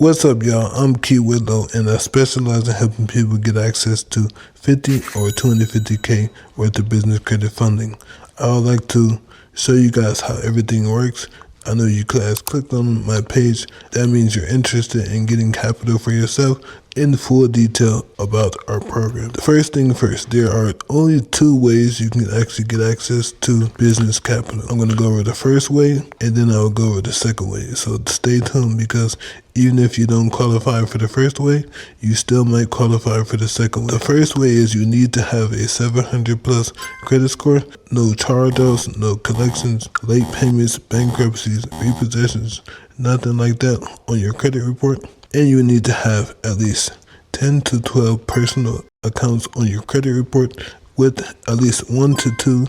What's up, y'all? I'm Key Whitlow, and I specialize in helping people get access to 50 or 250K worth of business credit funding. I would like to show you guys how everything works. I know you guys clicked on my page. That means you're interested in getting capital for yourself in full detail about our program. The first thing first, there are only two ways you can actually get access to business capital. I'm going to go over the first way, and then I'll go over the second way. So stay tuned, because even if you don't qualify for the first way, you still might qualify for the second way. The first way is you need to have a 700 plus credit score, no charge-offs, no collections, late payments, bankruptcies, repossessions, nothing like that on your credit report. And you need to have at least 10 to 12 personal accounts on your credit report with at least 1 to 2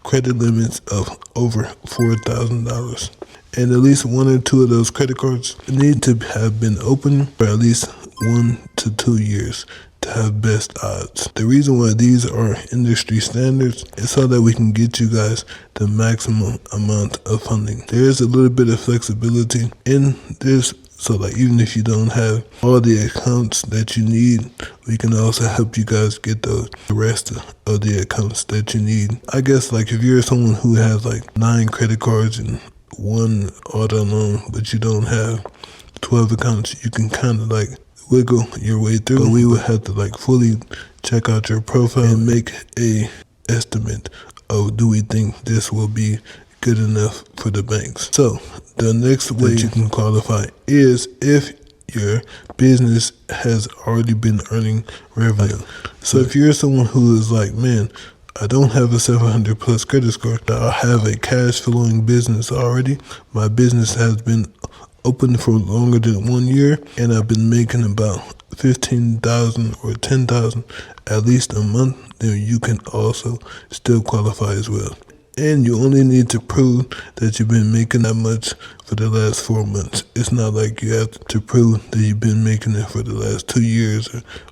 credit limits of over $4,000. And at least 1 or 2 of those credit cards need to have been open for at least 1 to 2 years to have best odds. The reason why these are industry standards is so that we can get you guys the maximum amount of funding. There is a little bit of flexibility in this. So like, even if you don't have all the accounts that you need, we can also help you guys get the rest of the accounts that you need. I guess like if you're someone who has like 9 credit cards and 1 auto loan, but you don't have 12 accounts, you can kind of like wiggle your way through. But we would have to like fully check out your profile and make a estimate of, do we think this will be good enough for the banks. So the next way you can qualify is if your business has already been earning revenue. So if you're someone who is like, man, I don't have a 700 plus credit score, I have a cash flowing business already. My business has been open for longer than 1 year, and I've been making about $15,000 or $10,000 at least a month, then you can also still qualify as well. And you only need to prove that you've been making that much for the last 4 months. It's not like you have to prove that you've been making it for the last 2 years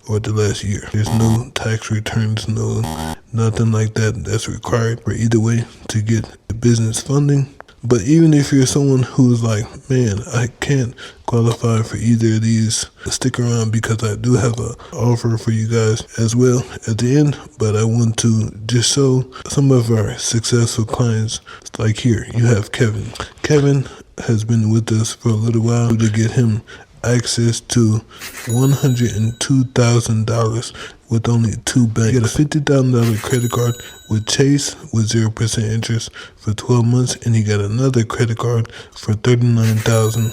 or the last year. There's no tax returns, nothing like that that's required for either way to get business funding. But even if you're someone who's like, man, I can't qualify for either of these, stick around, because I do have an offer for you guys as well at the end. But I want to just show some of our successful clients. Like here, you have Kevin. Kevin has been with us for a little while to get him access to $102,000 with only 2 banks. He got a $50,000 credit card with Chase with 0% interest for 12 months, and he got another credit card for $39,000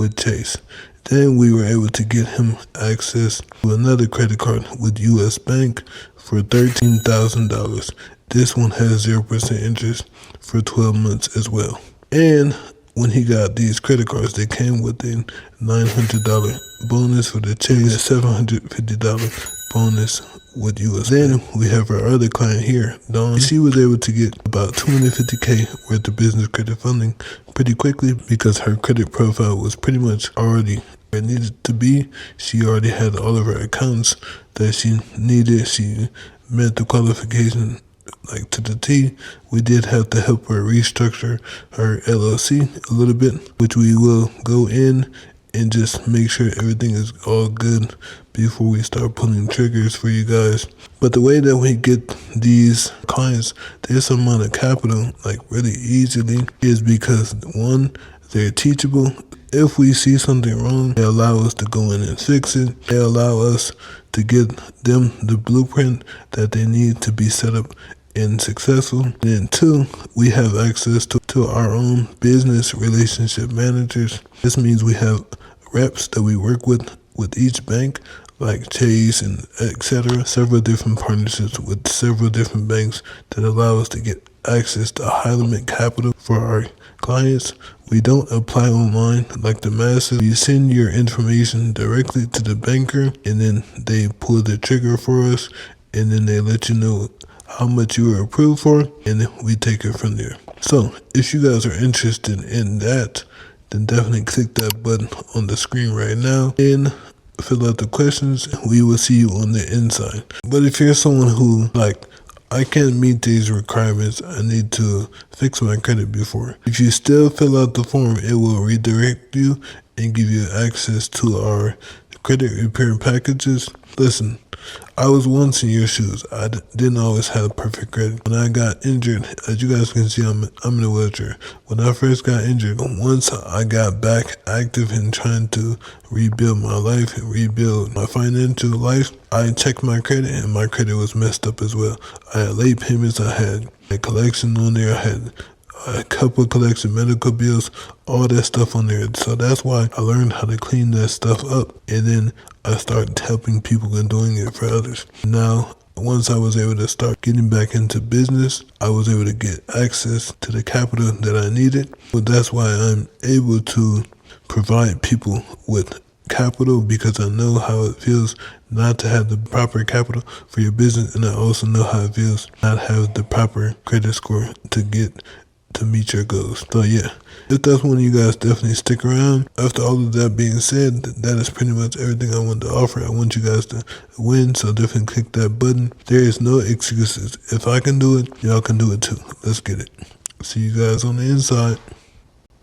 with Chase. Then we were able to get him access to another credit card with US Bank for $13,000. This one has 0% interest for 12 months as well. And when he got these credit cards, they came with a $900 bonus for the Chase, $750 bonus with US. Then we have our other client here, Dawn. She was able to get about 250K worth of business credit funding pretty quickly because her credit profile was pretty much already where it needed to be. She already had all of her accounts that she needed. She met the qualification like to the T. We did have to help her restructure her LLC a little bit, which we will go in and just make sure everything is all good before we start pulling triggers for you guys. But the way that we get these clients this amount of capital like really easily is because, one, they're teachable. If we see something wrong, they allow us to go in and fix it. They allow us to get them the blueprint that they need to be set up and successful. And then 2, we have access to our own business relationship managers. This means we have reps that we work with each bank, like Chase and etc. Several different partnerships with several different banks that allow us to get access to high limit capital for our clients. We don't apply online like the masses. You send your information directly to the banker, and then they pull the trigger for us, and then they let you know how much you were approved for, and then we take it from there. So if you guys are interested in that, then definitely click that button on the screen right now and fill out the questions. We will see you on the inside. But if you're someone who like, I can't meet these requirements, I need to fix my credit before, if you still fill out the form, it will redirect you and give you access to our credit repair packages. Listen, I was once in your shoes. I didn't always have perfect credit. When I got injured, as you guys can see, I'm in a wheelchair. When I first got injured, once I got back active in trying to rebuild my life and rebuild my financial life, I checked my credit and my credit was messed up as well. I had late payments, I had a collection on there, I had a couple of collection medical bills, all that stuff on there. So that's why I learned how to clean that stuff up. And then I started helping people and doing it for others. Now, once I was able to start getting back into business, I was able to get access to the capital that I needed. But that's why I'm able to provide people with capital, because I know how it feels not to have the proper capital for your business, and I also know how it feels not have the proper credit score to meet your goals. So yeah, if that's one of you guys, definitely stick around. After all of that being said, that is pretty much everything I want to offer. I want you guys to win, so definitely click that button. There is no excuses. If I can do it, y'all can do it too. Let's get it. See you guys on the inside.